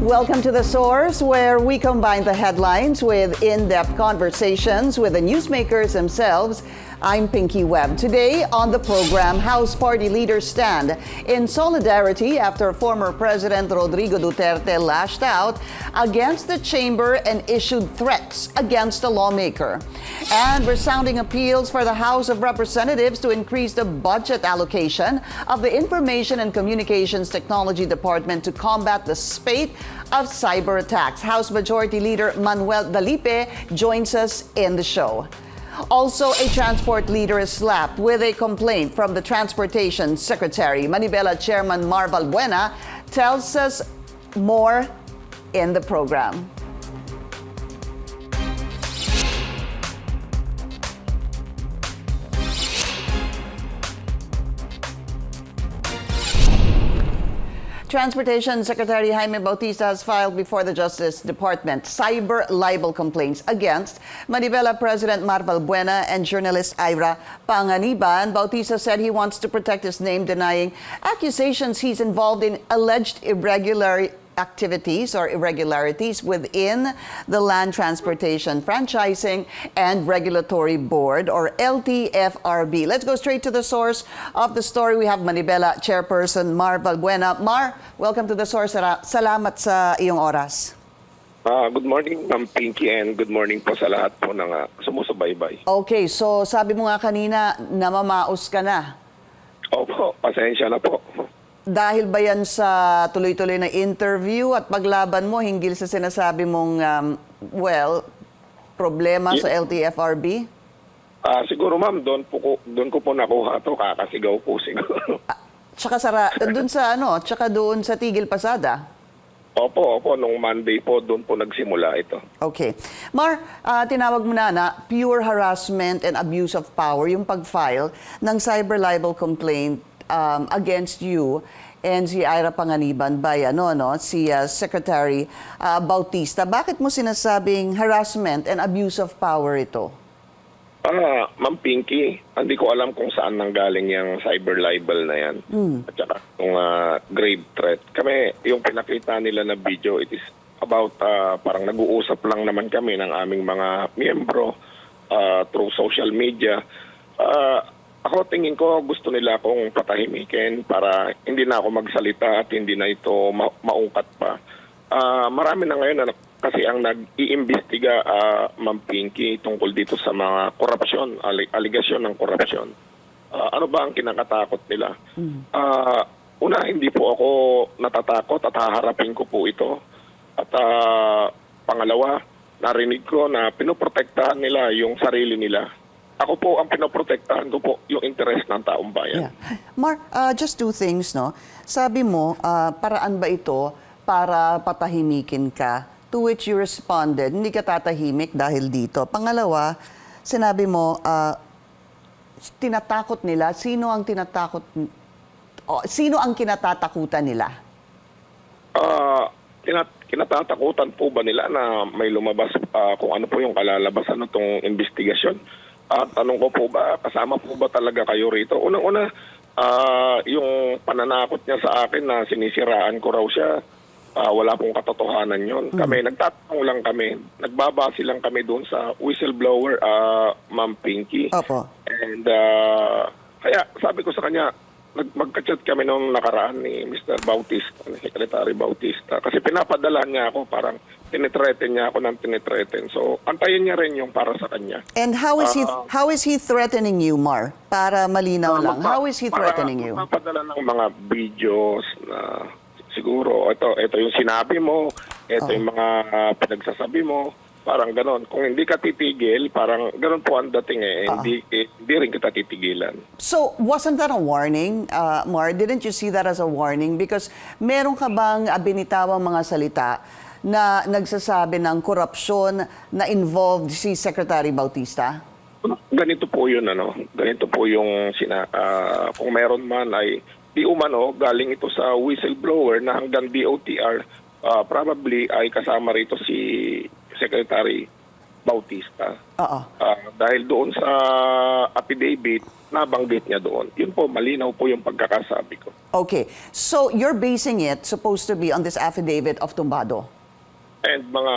Welcome to The Source, where we combine the headlines with in-depth conversations with the newsmakers themselves. I'm Pinky Webb. Today on the program, House Party leaders stand in solidarity after former President Rodrigo Duterte lashed out against the chamber and issued threats against a lawmaker. And resounding appeals for the House of Representatives to increase the budget allocation of the Information and Communications Technology Department to combat the spate of cyber attacks. House Majority Leader Manuel Dalipe joins us in the show. Also, a transport leader is slapped with a complaint from the Transportation Secretary. Manibela Chairman Mar Balbuena tells us more in the program. Transportation Secretary Jaime Bautista has filed before the Justice Department cyber libel complaints against Manibela President Mar Balbuena and journalist Ira Panganiban. Bautista said he wants to protect his name, denying accusations he's involved in alleged irregularities within the Land Transportation Franchising and Regulatory Board, or LTFRB. Let's go straight to the source of the story. We have Manibela Chairperson Mar Balbuena. Mar, welcome to the source. Salamat sa iyong oras. Good morning, Ma'am Pinky, and good morning po sa lahat po ng sumusubaybay. Okay, so sabi mo nga kanina, namamaos ka na. Opo, pasensya na po. Dahil ba yan sa tuloy-tuloy na interview at paglaban mo hinggil sa sinasabi mong, problema sa LTFRB? Siguro ma'am, doon ko po nakuha to, kakasigaw po siguro. Tsaka doon sa Tigil Pasada? Opo, nung Monday po, doon po nagsimula ito. Okay. Mar, tinawag mo na pure harassment and abuse of power, yung pag-file ng cyber libel complaint against you and si Ira Panganiban by si Secretary Bautista. Bakit mo sinasabing harassment and abuse of power ito? Ma'am Pinky, hindi ko alam kung saan nanggaling yung cyber libel na yan. At saka yung grave threat. Kami, yung pinakita nila na video, it is about parang nag-uusap lang naman kami ng aming mga miyembro through social media. Ako tingin ko gusto nila akong patahimikin para hindi na ako magsalita at hindi na ito maungkat pa. Marami na ngayon kasi ang nag-iimbestiga, Ma'am Pinky, tungkol dito sa mga korupsyon, aligasyon ng korupsyon. Ano ba ang kinakatakot nila? Una, hindi po ako natatakot at haharapin ko po ito. At pangalawa, narinig ko na pinoprotektahan nila yung sarili nila. Ako po, ang pinoprotektahan ko po yung interest ng taong bayan. Yeah. Mar, just two things, no? Sabi mo, paraan ba ito para patahimikin ka? To which you responded, hindi ka tatahimik dahil dito. Pangalawa, sinabi mo, tinatakot nila. Sino ang kinatatakutan nila? Kinatatakutan po ba nila na may lumabas kung ano po yung kalalabasan ng itong investigasyon? At tanong ko po ba, kasama po ba talaga kayo rito? Unang-una, yung pananakot niya sa akin na sinisiraan ko raw siya, wala pong katotohanan yun. Kami, nagtatanong lang kami, nagbabase lang kami doon sa whistleblower, Ma'am Pinky. Opo. And kaya sabi ko sa kanya, magka-chat kami nung nakaraan ni Mr. Bautista, Secretary Bautista. Kasi pinapadala niya ako, parang tinitreaten niya ako ng tinitreaten. So, antayin niya rin yung para sa kanya. And how is he threatening you, Mar? Para malinaw lang. How is he threatening you? Magpapadala ng mga videos na siguro, ito yung sinabi mo, ito yung mga pinagsasabi mo. Parang ganon. Kung hindi ka titigil, parang ganon po ang dating hindi rin kita titigilan. So, wasn't that a warning, Mar? Didn't you see that as a warning? Because meron ka bang binitawang mga salita na nagsasabi ng korupsyon na involved si Secretary Bautista? Ganito po yun, Ganito po yung kung meron man ay di umano, galing ito sa whistleblower na hanggang DOTR, probably ay kasama rito si Secretary Bautista. Oo. Dahil doon sa affidavit, nabanggit niya doon. Yun po, malinaw po yung pagkakasabi ko. Okay. So you're basing it supposed to be on this affidavit of Tumbado? And mga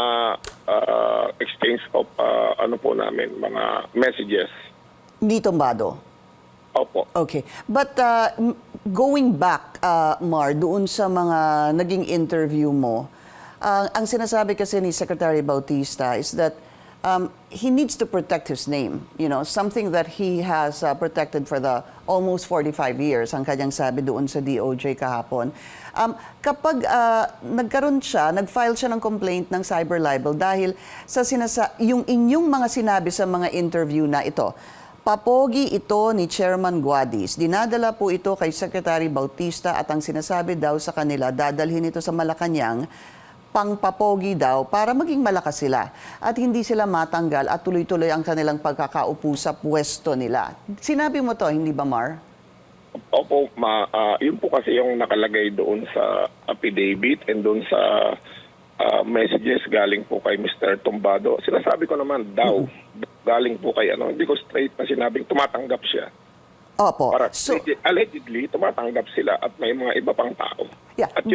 exchange of ano po namin, mga messages. Ni Tumbado? Opo. Okay. But going back, Mar, doon sa mga naging interview mo, ang sinasabi kasi ni Secretary Bautista is that he needs to protect his name. You know, something that he has protected for the almost 45 years, ang kanyang sabi doon sa DOJ kahapon. Kapag nagkaroon siya, nag-file siya ng complaint ng cyber libel dahil sa yung inyong mga sinabi sa mga interview na ito, papogi ito ni Chairman Guadis. Dinadala po ito kay Secretary Bautista at ang sinasabi daw sa kanila, dadalhin ito sa Malacanang, pangpapogi daw para maging malakas sila at hindi sila matanggal at tuloy-tuloy ang kanilang pagkakaupo sa pwesto nila. Sinabi mo to, hindi ba, Mar? Opo, yun po kasi yung nakalagay doon sa affidavit and doon sa messages galing po kay Mr. Tumbado. Sinasabi ko naman daw, galing po kay hindi ko straight na sinabing tumatanggap siya. Opo. Para So, allegedly, tumatanggap sila at may mga iba pang tao. yeah, At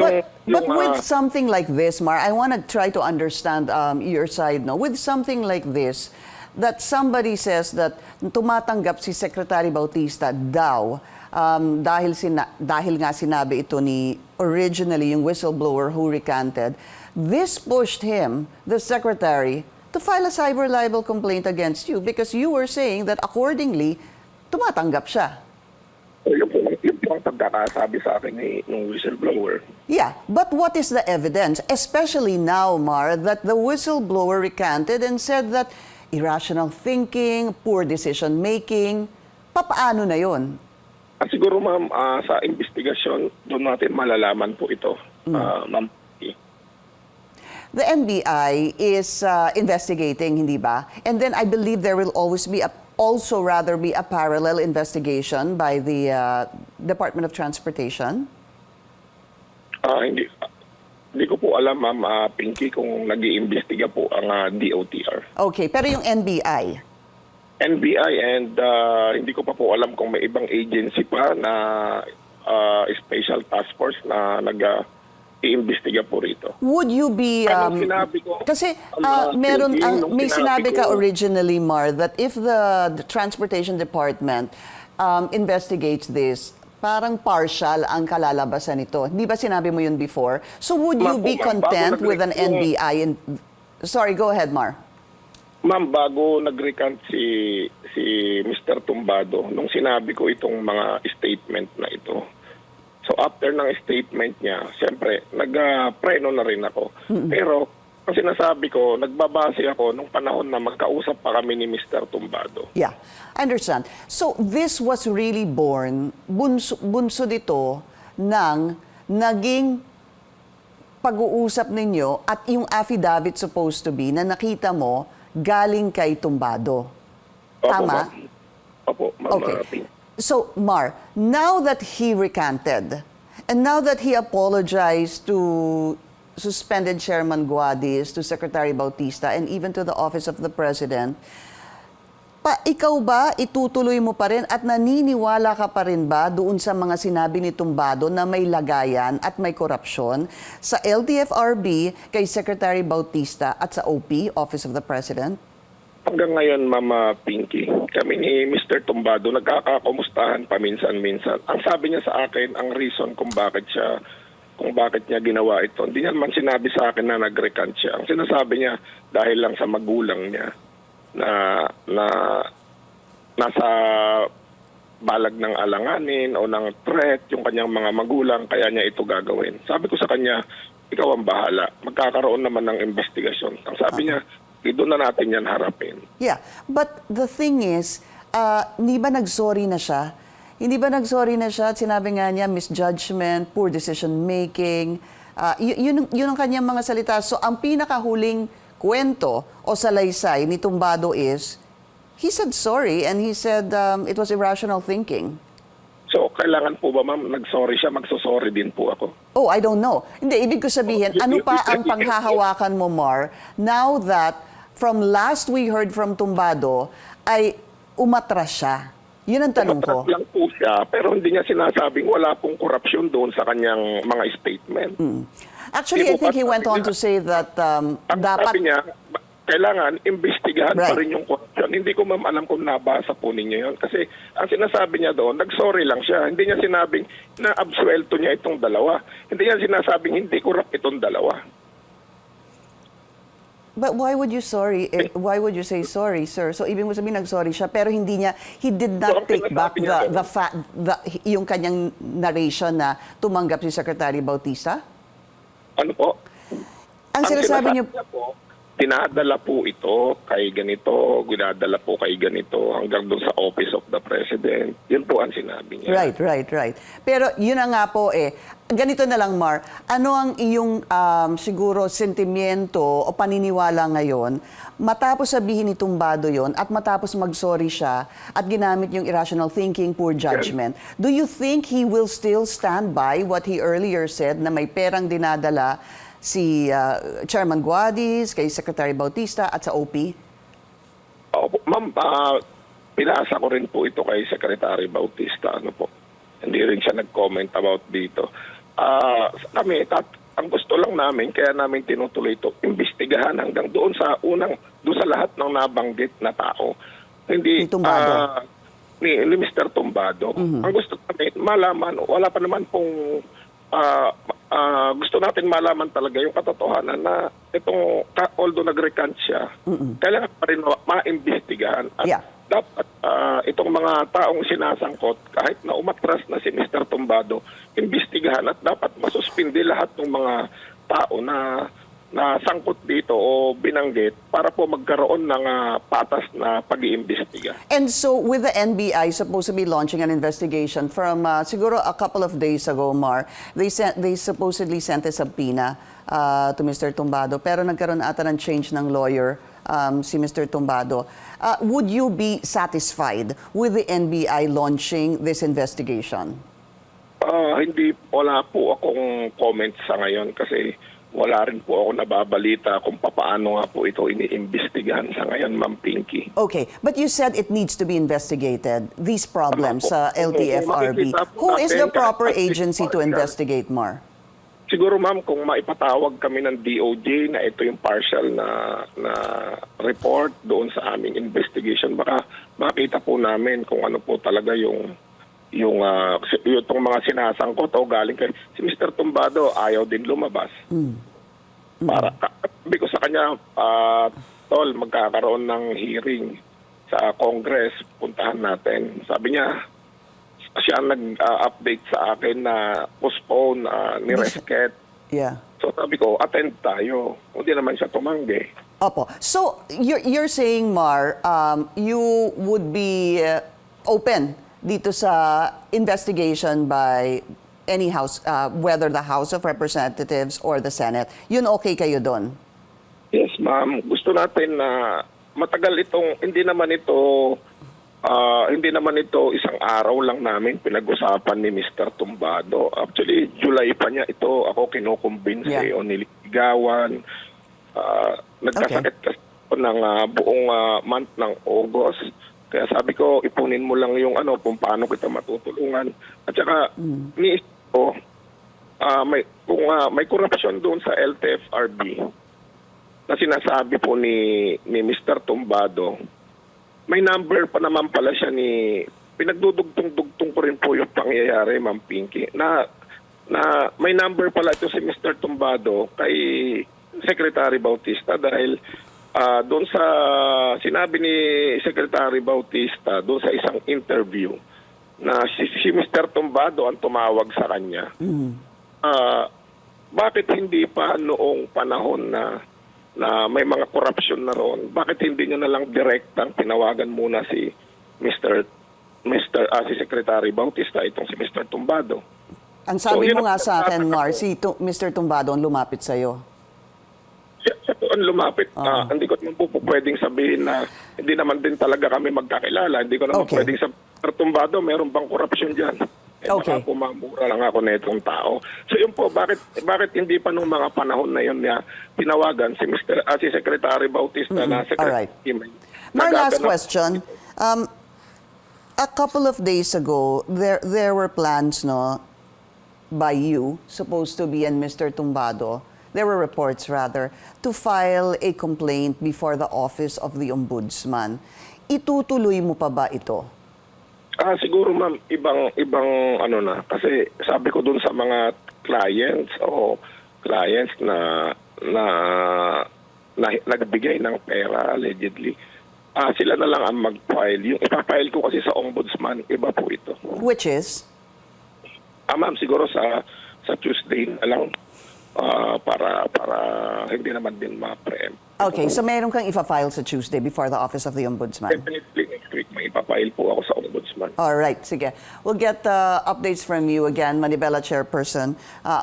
but with something like this, Mar, I want to try to understand your side. No, with something like this, that somebody says that tumatanggap si Secretary Bautista daw dahil nga sinabi ito ni originally yung whistleblower who recanted. This pushed him, the secretary, to file a cyber libel complaint against you because you were saying that accordingly, tumatanggap siya. Yun po ang pagkakasabi sa akin ng whistleblower. Yeah, but what is the evidence, especially now, Mar, that the whistleblower recanted and said that irrational thinking, poor decision-making, papaano na yun? At siguro, ma'am, sa investigasyon, doon natin malalaman po ito, ma'am. The NBI is investigating, hindi ba? And then I believe there will always be also be a parallel investigation by the Department of Transportation. Hindi ko po alam, ma'am, Pinky, kung nag-iimbestiga po ang DOTR. Okay, pero yung NBI? NBI and hindi ko pa po alam kung may ibang agency pa na special task force na nag-iimbestiga po rito. Would you be... Anong sinabi ko? Kasi Pinky, nung may sinabi ka ko- originally, Mar, that if the Transportation Department investigates this, parang partial ang kalalabasan nito. Hindi ba sinabi mo yun before? So would you Ma'am, be bago content with an nag-recant NBI? Sorry, go ahead, Mar. Ma'am, bago nag-recant si Mr. Tumbado, nung sinabi ko itong mga statement na ito, so after ng statement niya, siyempre, nag-preno na rin ako. Pero, ang sinasabi ko, nagbabase ako nung panahon na magkausap pa kami ni Mr. Tumbado. Yeah, I understand. So this was really born, bunso dito ng naging pag-uusap ninyo at yung affidavit supposed to be na nakita mo galing kay Tumbado. Tama? Opo, ma'am. Okay. So, Mar, now that he recanted, and now that he apologized to suspended Chairman Guadis, to Secretary Bautista, and even to the Office of the President, ikaw ba, itutuloy mo pa rin at naniniwala ka pa rin ba doon sa mga sinabi ni Tumbado na may lagayan at may korupsyon sa LTFRB, kay Secretary Bautista at sa OP, Office of the President? Hanggang ngayon, Mama Pinky, kami ni Mr. Tumbado nagkakakumustahan paminsan-minsan. Ang sabi niya sa akin, ang reason kung bakit niya ginawa ito, hindi niya naman sinabi sa akin na nag-recant siya. Ang sinasabi niya, dahil lang sa magulang niya na nasa balag ng alanganin o ng threat yung kanyang mga magulang, kaya niya ito gagawin. Sabi ko sa kanya, ikaw ang bahala. Magkakaroon naman ng investigasyon. Ang sabi niya, doon na natin yan harapin. Yeah, but the thing is, hindi ba nag-sorry na siya? Hindi ba nag-sorry na siya at sinabi nga niya, misjudgment, poor decision-making, yun ang kanyang mga salita. So ang pinakahuling kwento o salaysay ni Tumbado is, he said sorry and he said it was irrational thinking. So, kailangan po ba, ma'am, nag-sorry siya, magsosorry din po ako? Oh, I don't know. Hindi, ibig ko sabihin, ano pa ang panghahawakan mo, Mar, now that from last we heard from Tumbado, ay umatras siya. Yun ang tanong ko. Umatras lang po siya, pero hindi niya sinasabing wala pong korupsyon doon sa kanyang mga statement. Actually, I think he went on to say that Ang dapat... sabi niya, kailangan imbestigahan pa Right. rin yung korupsyon. Hindi ko ma'am alam kung nabasa po ninyo yun. Kasi ang sinasabi niya doon, nag-sorry lang siya. Hindi niya sinabing na absuelto niya itong dalawa. Hindi niya sinasabing hindi corrupt itong dalawa. But why would you why would you say sorry, sir? So ibig mo sabihin nag-sorry siya pero he did So, not ang take back sinasabi niya yung kanyang narration na tumanggap si Secretary Bautista? Ano po? Ang sinasabi niyo, niya po, dinadala po ito kay ganito, dinadala po kay ganito hanggang doon sa Office of the President. Yun po ang sinabi niya. right. Pero yun na nga po ganito na lang, Mar, ano ang iyong siguro sentimiento o paniniwala ngayon matapos sabihin ni Tumbado yon at matapos mag-sorry siya at ginamit yung irrational thinking, poor judgment. Do you think he will still stand by what he earlier said na may perang dinadala si Chairman Guadis, kay Secretary Bautista at sa OP? Opo, ma'am, pinasa ko rin po ito kay Secretary Bautista. Ano po? Hindi rin siya nag-comment about dito. Kami, ang gusto lang namin, kaya namin tinutuloy ito, imbestigahan hanggang doon sa lahat ng nabanggit na tao. Hindi, Ni Tumbado. ni Mr. Tumbado. Ang gusto namin, malaman, wala pa naman pong gusto natin malaman talaga yung katotohanan na itong, although nag-recant siya, kailangan pa rin maimbestigahan. At Yeah. dapat itong mga taong sinasangkot, kahit na umatras na si Mr. Tumbado, imbestigahan at dapat masuspindi lahat ng mga tao na sangkot dito o binanggit para po magkaroon ng patas na pag-iimbestiga. And so, with the NBI supposed to be launching an investigation from siguro a couple of days ago, Mar, they supposedly sent a subpoena to Mr. Tumbado, pero nagkaroon ata ng change ng lawyer si Mr. Tumbado. Would you be satisfied with the NBI launching this investigation? Wala po akong comment sa ngayon kasi wala rin po ako nababalita kung paano nga po ito iniimbestigahan sa ngayon, Ma'am Pinky. Okay, but you said it needs to be investigated, these problems sa LTFRB. Who is the proper agency to investigate, Mar? Siguro, ma'am, kung maipatawag kami ng DOJ na ito yung partial na report doon sa aming investigation, baka makita po namin kung ano po talaga yung itong mga sinasangkot o galing kay si Mr. Tumbado ayaw din lumabas. Para sabi ko sa kanya, tol, magkakaroon ng hearing sa Congress, puntahan natin. Sabi niya, siya ang nag-update sa akin na postpone ni Resket. Yeah. So sabi ko, attend tayo. Hindi naman siya tumanggi. Opo. So, you're saying, Mar, you would be open dito sa investigation by any house, whether the House of Representatives or the Senate. Yun okay kayo doon? Yes, ma'am. Gusto natin na matagal itong, hindi naman ito isang araw lang namin pinag-usapan ni Mr. Tumbado. Actually, July pa niya ito ako kinukumbinse o niligawan. Nagkasakit kasi ako ng buong month ng August. Kaya sabi ko, ipunin mo lang yung kung paano kita matutulungan. At saka, may korupsyon doon sa LTFRB na sinasabi po ni Mr. Tumbado, may number pa naman pala siya pinagdudugtong-dugtong ko rin po yung pangyayari, Ma'am Pinky, na may number pala ito si Mr. Tumbado kay Secretary Bautista dahil doon sa sinabi ni Secretary Bautista doon sa isang interview na si Mr. Tumbado ang tumawag sa kanya. Bakit hindi pa noong panahon na may mga korupsyon na roon, bakit hindi niya na lang direktang tinawagan muna si si Secretary Bautista, itong si Mr. Tumbado? Ang sabi So, mo nga sa akin, Mar, si Mr. Tumbado ang lumapit sa'yo. Siya po ang lumapit. Hindi ko naman po pwedeng sabihin na hindi naman din talaga kami magkakilala. Hindi ko naman pwedeng sabihin, Tumbado, meron bang korupsyon dyan? Okay. Baka pumamura lang ako na itong tao. So yun po, bakit hindi pa nung mga panahon na yun niya tinawagan si si Secretary Bautista na Secretary. Alright. My last question. A couple of days ago, there were plans, no, by you, supposed to be, and Mr. Tumbado, there were reports rather, to file a complaint before the Office of the Ombudsman. Itutuloy mo pa ba ito? Siguro ma'am, ibang ano na. Kasi sabi ko dun sa mga clients na nagbigay ng pera allegedly, sila na lang ang mag-file. Yung ipafile ko kasi sa ombudsman, iba po ito. Which is? Ma'am, siguro sa Tuesday na lang para hindi naman din ma-preempt. Okay, so meron kang ifa-file sa Tuesday before the Office of the Ombudsman? Definitely next week may ipafile po ako sa ombudsman. All right, sige. We'll get updates from you again, Manibela Chairperson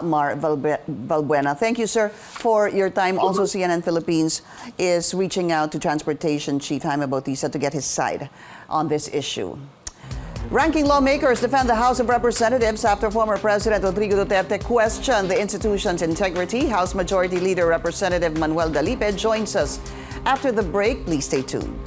Mar Valbuena. Thank you, sir, for your time. Also, CNN Philippines is reaching out to Transportation Chief Jaime Bautista to get his side on this issue. Ranking lawmakers defend the House of Representatives after former President Rodrigo Duterte questioned the institution's integrity. House Majority Leader Representative Manuel Galipe joins us after the break. Please stay tuned.